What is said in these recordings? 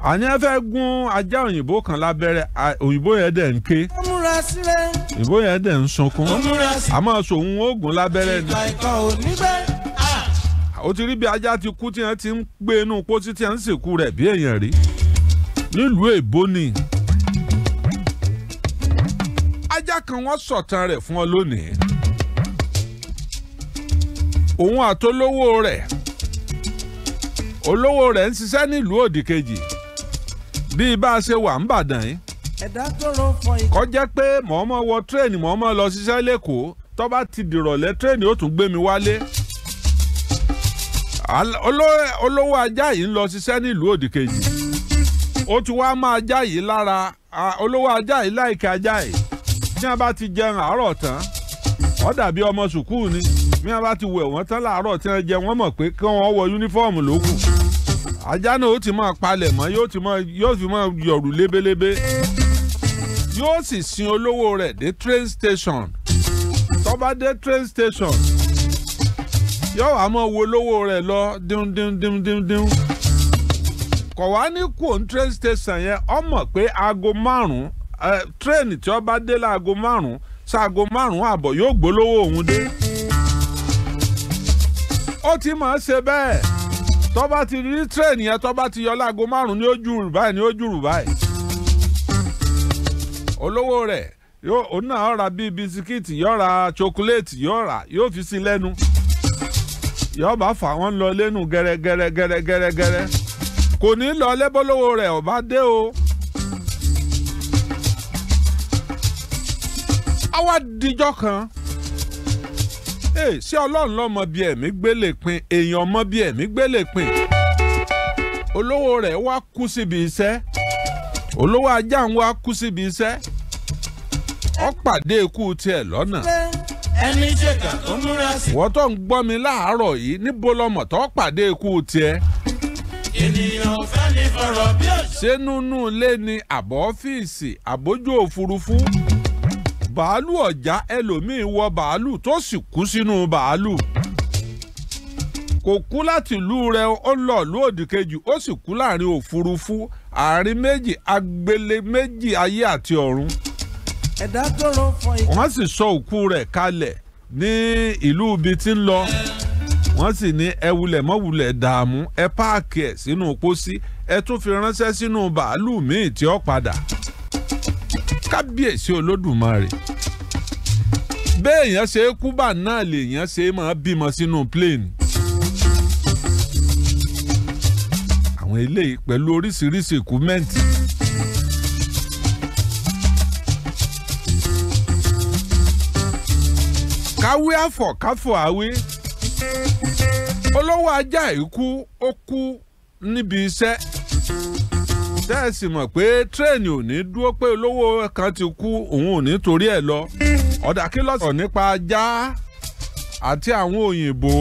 àní ẹ fẹ́ gún ajá òyìnbó kan lábẹ́rẹ́ òyìnbó yẹn dẹ̀ ń ké òyìnbó yẹn dẹ̀ ń sunkún àmọ́ sòun ó gún lábẹ́rẹ́ ni. ó ti rí bí ajá ti kú tí wọ́n ti ń gbé inú pósí tí wọ́n ń sìnkú rẹ̀ bí èèyàn rí nílùú èbó ni. ajá kan wọ́n sọ̀tàn rẹ̀ fún ọ lónìí. òun àtolówó rẹ̀ olówó rẹ̀ ń ṣiṣẹ́ nílùú òdìkejì bí bá a ṣe wà ń bàdàn yìí. kó jẹ́ pé mọ̀ọ́mọ́ wọ tírèènì mọ̀ọ́mọ́ lọ ṣiṣẹ́ lẹ́kọ̀ọ́ tó bá ti dìrọ̀lẹ́ tírèènì ó tún gbé mi wálé. olówó ajá yìí ń lọ ṣiṣẹ́ nílùú òdìkejì ó ti wá máa ajá yìí lára olówó ajá yìí láìka ajá yìí tí wọ́n bá ti jẹun àárọ̀ tán ó dàbí ọmọ sùkúù ni bí wọ́n bá ti wẹ̀ wọ́n tán láàárọ̀ tí wọ́n jẹ wọ́n mọ̀ pé kí wọ́n wọ yúnífọ́ọ̀mù lókù ajá náà ó ti máa palẹ̀ mọ́ yóò fi máa yọ̀rù lébélébé yóò sì sin olówó rẹ̀ dé train station tó bá dé train station yóò wá mọ́ wo olówó rẹ̀ lọ dín kò wá ní kú òun train station yẹn ó mọ̀ pé aago 5 tírẹ́ẹ̀nì tí ó bá dé láago 5 sáago 5 àbọ̀ yóò gbólówó òun dé. ó ti máa ṣe bẹ́ẹ̀ tó bá ti rí tírẹ́ẹ̀nì yẹn tó bá ti yọ láago 5 ní ojú rù báyìí. olówó rẹ̀ òun náà ra bíi bisikíìtì yóò ra chokoléètì yóò fi sí lẹ́nu yóò bá fà wọ́n lọ lẹ́nu gẹ́rẹ́gẹ́rẹ́ kò ní lọ lẹ́bọ́lówó rẹ̀ ó bá dé o. àwa dijọ́ kan ṣé ọlọ́run ló mọ bí ẹ̀mí gbélé pin èèyàn mọ bí ẹ̀mí gbélé pin olówó rẹ̀ wá kú síbi iṣẹ́ olówó ajá ń wá kú síbi iṣẹ́ ó pàdé ikú tiẹ̀ lọ́nà. ẹni ṣèkà tó múra sí. wọ́n tó ń gbọ́ mi láàárọ̀ yìí níbo lọmọ tó pàdé ikú tiẹ̀. ènìyàn fẹ́ ní fọ̀rọ̀ bí òṣù. ṣé nínú ilé ni àbọ̀ ọ́fíìsì àbójú òfurufú bàálù ọ̀já ẹlòmíín wọ bàálù tó sì kú sínú bàálù kò kú láti ìlú rẹ̀ ó lọ ìlú òdìkejì ó sì kú láàrin òfurufú àárín méjì agbélé méjì ayé àti ọ̀run. ẹ̀dá tó rọ fọ ìgbà. wọ́n sì sọ òkú rẹ̀ kalẹ̀ ní ìlú ibi tí ń lọ wọ́n sì ní ẹ wulẹ̀ mọ́ wulẹ̀ dààmú ẹ páàkì ẹ̀ sínú pósí ẹ tún fi ránṣẹ́ sínú bàálù míì tí ó padà. kábíyèsí olódùmarè béèyàn ṣe é kú bá náà lèèyàn ṣe é máa bímọ sínú pléènì. àwọn eléyìí pẹ̀lú oríṣiríṣi ìkúmẹ́ǹtì. káwé àfọ̀ káfọ̀ àwé olówó ajá ìkú ó kú níbi iṣẹ́ tẹ́ẹ̀sì mọ̀ pé tírẹ́ẹ̀nì ò ní dúró pé olówó kan ti kú òun ò ní torí ẹ̀ lọ ọ̀dà kí ló sọ nípa ajá àti àwọn òyìnbó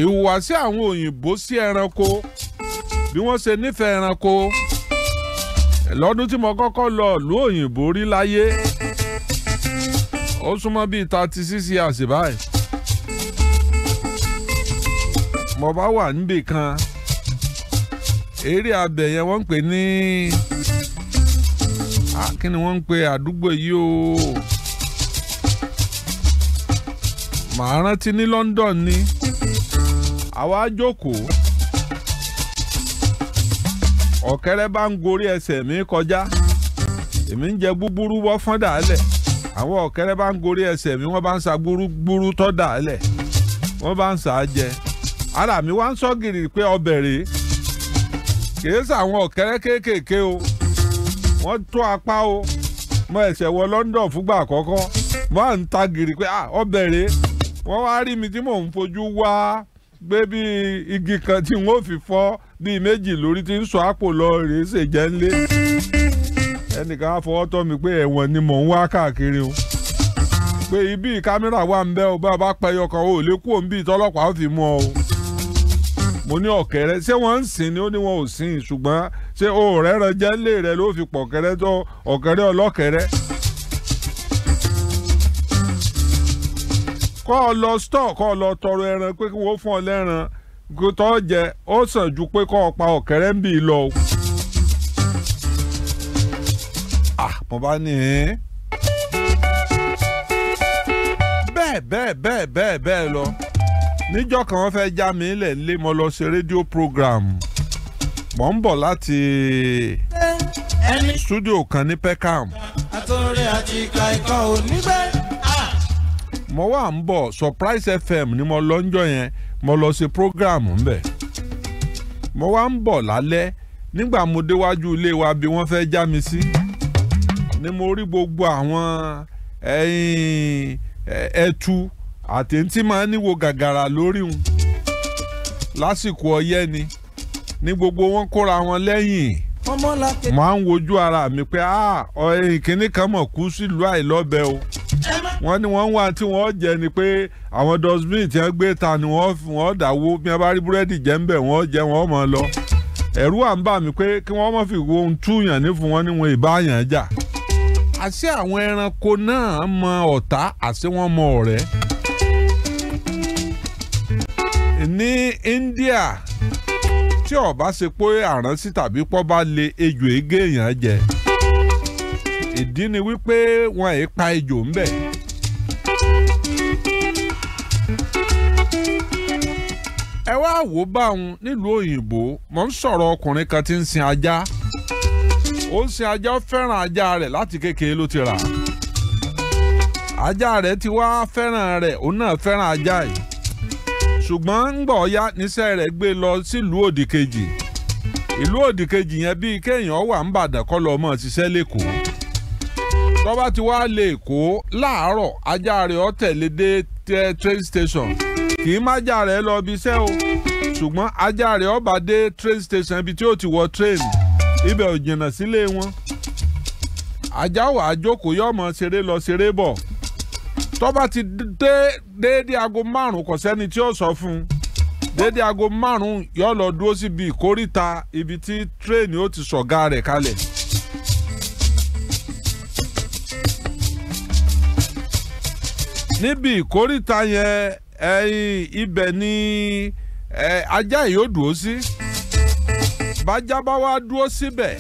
ìhùwàsí àwọn òyìnbó sí ẹranko bí wọ́n ṣe nífẹ̀ẹ́ ẹranko lọ́dún tí mo kọ́kọ́ lọ ìlú òyìnbó rí láyé ó súnmọ́ bíi 36 years báyìí mo bá wà níbì kan eré abẹ yẹn wọ́n ń pè ní kí ni wọ́n ń pè àdúgbò yìí o màá rántí ní London ni àwa jókòó ọ̀kẹ́rẹ́ bá ń gorí ẹsẹ̀ mi kọjá èmi ń jẹ gbúgbúrú wọ́ fọ́n dàálẹ̀ àwọn ọ̀kẹ́rẹ́ bá ń gorí ẹsẹ̀ mi wọ́n bá ń sa gbúrú tọ́ dàálẹ̀ wọ́n bá ń sà á jẹ ara mi wá ń sọ gìrì pé ọbẹ̀ rèé kìí sàwọn ọ̀kẹ́rẹ́ kéékèèké o wọ́n tó apá o mo ẹ̀sẹ̀ wọ London fúgbà àkọ́kọ́ wọ́n à ń ta gìrì pé ọbẹ̀ rèé wọ́n wá rí mi tí mò ń fojú wá gbé bí igi kan tí wọ́n fi fọ́ bíi méjì lórí tí ń sọ àpò lọ rèé ṣèjẹ́ ńlé ẹnìkan á fọwọ́ tọ́ mi pé ẹ̀wọ̀n ni mò ń wá káàkiri o pé ibi kámẹ́rà wà ń bẹ́ o bá a bá pẹyọ kan o ò lè kú òun bíi tọ́lọ́pàá ó fi mú ọ o mo ní ọ̀kẹ́rẹ́ ṣé wọ́n ń sìn ni ó ní wọn ò sìn ṣùgbọ́n ṣé o rẹ́ran jẹ́ lé rẹ ló fi pọ̀ kẹ́rẹ́ tó ọ̀kẹ́rẹ́ ọlọ́kẹ́rẹ́. kọ́ ọ lọ stọ̀ kọ́ ọ lọ tọrọ ẹran pé kí wọ́n fún ọ lẹ́ran tó jẹ ó sàn ju pé kó pa ọ̀kẹ́rẹ́ ń bì í lọ. Mo bá ní bẹ́ẹ̀ lọ. Níjọ́ kan wọ́n fẹ́ já mi lẹ̀ lé mo lọ ṣe rédíò program. Mo ń bọ̀ láti studio kan ní Peckham. Àtọ̀rẹ́ àti ìka ikọ̀ ò ní bẹ́ẹ̀. Mo wà ń bọ̀ Surprise FM ni mo lọ ńjọ́ yẹn mo lọ ṣe program ńbẹ̀. Mo wà ń bọ̀ lálẹ́ nígbà mo déwájú ilé wa bí wọ́n fẹ́ já mi sí. Ni mo rí gbogbo àwọn ẹtu àti tí máa níwo gàgàrà lórí wọn lásìkò ọyẹ́ ni gbogbo wọn kóra wọn lẹ́yìn. Máa ń wojú ara mi pé kínní kan mọ̀ kú sílùú àìlọ́bẹ̀ o. Wọ́n ní wọ́n wá tí wọ́n jẹ ni pé àwọn dustbin tí wọ́n gbé ta ni wọ́n dàwó bí wọ́n bá rí búrẹ́dì jẹ ń bẹ̀ wọ́n jẹ wọ́n mọ̀ lọ. Ẹ̀rù à ń bà mí pé kí wọ́n má fi wo ohun túyàn ní fún wọn ní wọn ìbáyàn jà. Àṣé àwọn ẹranko náà mọ ọ̀tá àṣé wọ́n mọ ọ̀rẹ́. Ní India tí ó bá ṣe pé àránsí tàbí pọ́ bá lè ejò égé èèyàn jẹ. Ìdí ni wípé wọn ì pa ejò ńbẹ̀. Ẹ wá wò báwọn nílùú òyìnbó mo ń sọ̀rọ̀ ọkùnrin kan tí ń sin ajá. Ó ń sin ajá ó fẹ́ràn ajá rẹ̀ láti kékeré ló ti rà. Ajá rẹ̀ ti wá fẹ́ràn rẹ̀ òun náà fẹ́ràn ajá yìí. Ṣùgbọ́n ń gbọ́ ya níṣẹ́ rẹ̀ gbé lọ sílùú òdì kejì. Ìlú òdì kejì yẹn bíi kéèyàn wà ń Ìbàdàn kọ́ lọ mọ́ ṣiṣẹ́ lÉkòó. Tó bá ti wá lé Èkó láàárọ̀ ajá rẹ̀ ó tẹ̀lé dé train station. Kì í má ajá rẹ̀ lọ bí iṣẹ́ o. Ṣùgbọ́n ajá rẹ̀ ó bá dé train station ibi tí ó ti wọ train. Ibẹ̀ ò jìnnà sílé wọn. Ajá wà á jókòó yóò mọ ṣeré lọ ṣeré bọ̀. Tó bá ti déédé aago 5 kò sẹ́ni tí ó sọ fún un. Déédé aago 5 yóò lọ dúró síbi ìkóríta ibi tí tírèènì ó ti sọ̀gá rẹ̀ kalẹ̀. Níbi ìkóríta yẹn ibẹ̀ ni ajá yìí ó dúró sí. Bájá bá wá dúró síbẹ̀.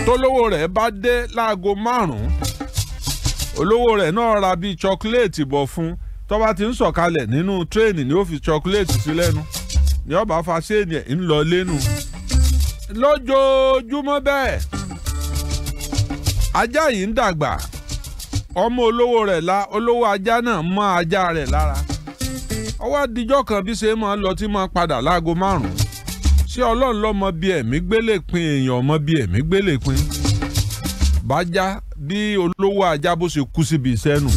Tólówó rẹ̀ bá dé láago 5 olówó rẹ̀ náà ra bíi chocolate bọ̀ fún tó bá ti ń sọ̀kalẹ̀ nínú tírèènì ni ó fi chocolate sí lẹ́nu ni ó bá fa ṣéènì ẹ̀ ń lọ lẹ́nu lójoojúmọ́ bẹ́ẹ̀. Ajá yìí ń dàgbà ọmọ olówó rẹ̀ olówó ajá náà mọ́ ajá rẹ̀ lára. Ó wá dijọ́ kan bí ṣe máa lọ tí máa padà láago 5. Ṣé Ọlọ́run ló mọ bí ẹ̀mí gbélé pin èèyàn mọ bí ẹ̀mí gbélé pin. Bájá bí olówó ajá bó ṣe kú síbi iṣẹ́ nù.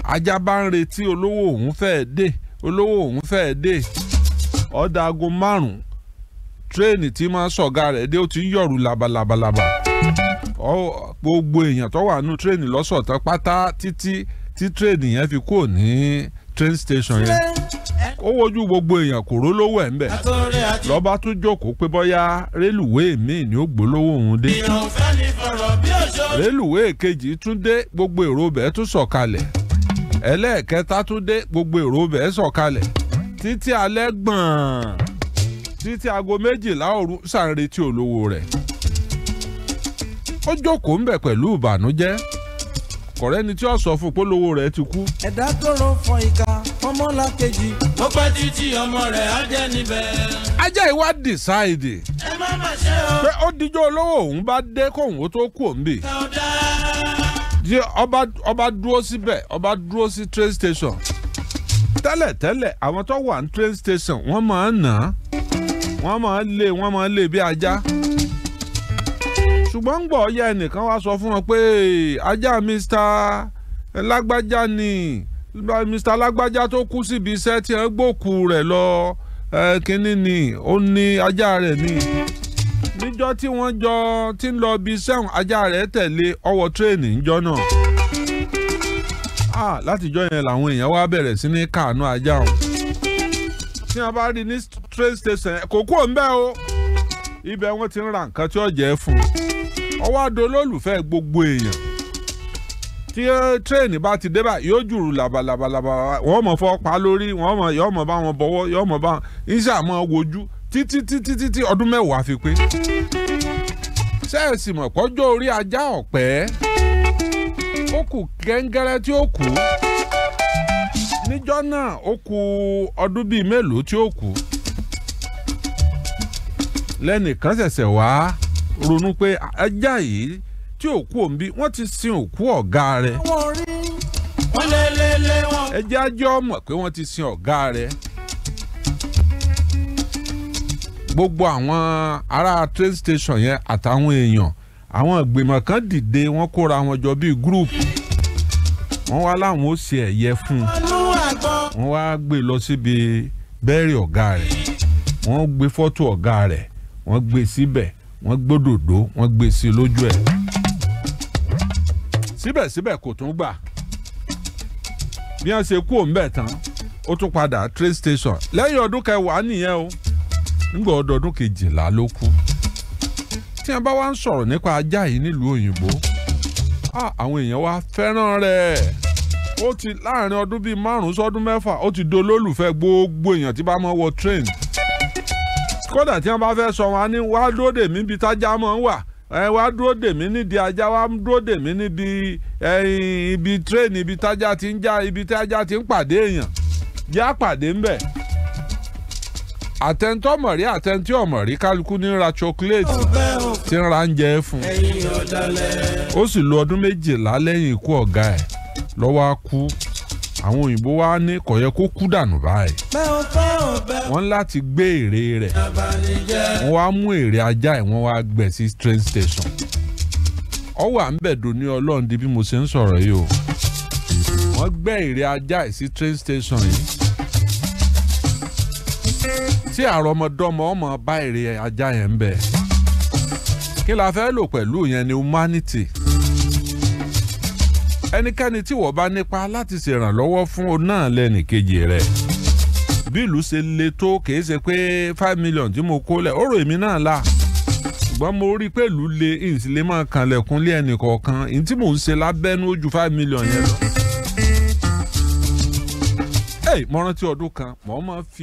Ajá bá ń retí olówó òun fẹ́ẹ́ dé. Ó dá aago 5 tírèènì tí máa sọ̀gá rẹ̀ dé ó ti ń yọ̀rù labalábalábà. Gbogbo èèyàn tó wà nínú tírèènì lọ́sọ̀tán pátá títí tí tírèènì yẹn fi kúrò ní train station yẹn. Ó wojú gbogbo èèyàn kò rólówó ẹ̀ ń bẹ̀. Lọ́ba tún jókòó pé bọ́yá rélùwéè míì ni ó gbólówó òun dé. Rélùwéè kejì tún dé gbogbo èrò bẹ́ẹ̀ tún sọ̀kalẹ̀. Ẹlẹ́ẹ̀kẹta tún dé gbogbo èrò bẹ́ẹ̀ sọ̀kalẹ̀. Títí alẹ́ gbọ̀n títí aago 12 òru ṣàǹretí olówó rẹ̀. Ó jókòó ń bẹ̀ pẹ̀lú ìbànújẹ́. Kọ̀rẹ́ ni tí ó sọ fún polówó rẹ̀ ti kú. Ẹ̀dá tó rọ fọ ìka ọmọlá kejì. Ó pẹ́ títí ọmọ rẹ̀ á jẹ́ níbẹ̀. Ajá yìí wá decide. Ẹ má má ṣe o. Pé ó dijọ́ olówó òun bá dé kóun ó tó kú òun bì. Ọba dúró síbẹ̀ ọba dúró sí train station. Tẹ́lẹ̀tẹ́lẹ̀ àwọn tó wà ní train station wọ́n máa ń nà á. Wọ́n máa ń lé bí ajá. Ṣùgbọ́n gbọ́ ọ̀yá ẹnìkan wá sọ fún wọn pé ajá Mr. Lágbájá ni Mr. Lágbájá tó kú síbi iṣẹ́ tí wọ́n gbókù rẹ̀ lọ kínní ni ó ní ajá rẹ̀ ni. Níjọ́ tí wọ́n jọ ti ń lọ bí iṣẹ́ ajá rẹ̀ tẹ̀lé ọwọ́ tírèènì níjọ́ náà. Látijọ́ yẹn làwọn èèyàn wá bẹ̀rẹ̀ sí ní káàánú ajá wọn. Tí wọ́n bá rí ní train station kò kú òun bẹ́ẹ̀ o. Ibẹ̀ wọ́n ti ń ra nǹkan tí ó jẹ́ fún un. ó wá dolólùfẹ́ gbogbo èèyàn tí tírẹ́ẹ̀nì bá ti dé báyìí yóò jùrù làbàlàbàlàbà wọ́n mọ̀ fọ́ pa lórí yóò mọ̀ bá wọn bọ̀wọ́ yóò mọ̀ bá wọn iṣẹ́ àmọ́ wojú títí ọdún 10 fi pé sẹ́ẹ̀sì mọ̀ pọ́jọ́ orí ajá ọ̀pẹ́ ó kù gẹ́ngẹ́rẹ́ tí ó kù níjọ́ náà ó kù ọdún bíi mélòó tí ó kù lẹ́nìkan ṣẹ̀ṣẹ̀ wá ronú pé ajá yìí tí òkú òǹbí wọ́n ti sin òkú ọ̀gá rẹ̀ ẹjẹ́ ajọ́ mọ̀ pé wọ́n ti sin ọ̀gá rẹ̀ gbogbo àwọn ará train station yẹn àtàwọn èèyàn àwọn ìgbìmọ̀ kan dìde wọ́n kóra wọn jọ bíi gúrùpù wọ́n wá láwọn ó ṣe ẹ̀yẹ fún un wọ́n wá gbé lọ síbi bẹ́ẹ̀rì ọ̀gá rẹ̀ wọ́n gbé fọ́tò ọ̀gá rẹ̀ wọ́n gbé síbẹ̀ wọ́n gbódòdó wọ́n gbé sí lójú ẹ̀ síbẹ̀síbẹ̀ kò tún gbà bí wọ́n ṣe kú òǹbẹ̀ tán ó tún padà train station lẹ́yìn ọdún 10 nìyẹn o nígbà ọdún 12 ló kú tí wọ́n bá wá ń sọ̀rọ̀ nípa ajá yìí nílùú òyìnbó àwọn èèyàn wá fẹ́ràn rẹ̀ ó ti láàrin ọdún bíi 5 sọ́dún 6 ó ti dolólùfẹ́ gbogbo èèyàn tí bá mọ́ wọ train kódà tí wọ́n bá fẹ́ sọ wọn ní wá dúró dè mí ibi tájá mọ́ ń wà wá dúró dè mí nídìí ajá wá dúró dè mí níbi ibi train ibi tájá ti ń já ibi tájá ti ń pàdé èèyàn já pàdé ń bẹ̀ àtẹ̀ntọ́ mọ̀rí àtẹ̀ntí ọ̀mọ̀rí kálukú ní ra chocolate tí ń ra ń jẹ fún ó sì lo ọdún 12 lẹ́yìn ikú ọ̀gá ẹ̀ lọ́wọ́ á kú àwọn òyìnbó wá ní kò yẹ kó kú dànù báyìí wọ́n láti gbé ère rẹ̀ wọ́n wá mú ère ajá ẹ̀ wọ́n wá gbẹ̀ sí train station ó wà ń bẹ̀ dòní ọlọ́run di bí mo ṣe ń sọ̀rọ̀ yìí o wọ́n gbẹ́ ère ajá ẹ̀ sí train station yìí tí àrọmọdọ́mọ ọmọ bá ère ajá yẹn ń bẹ̀ kí la fẹ́ lò pẹ̀lú yẹn ni humanity ẹnikẹ́ni tí wọ́n bá nípa láti ṣèrànlọ́wọ́ fún ọ náà lẹ́nìkejì rẹ̀ bí ìlú ṣe le tó kìí ṣe pé 5 million tí mo kó lẹ̀ ó rò èmi náà là ṣùgbọ́n mo rí pé ìlú le ìsìlẹ̀ máa kanlẹ̀kùn lé ẹnì kọ̀ọ̀kan ìyí tí mò ń ṣe lábẹ́nú ojú 5 million yẹn lọ. mo rántí ọdún kan mo máa fi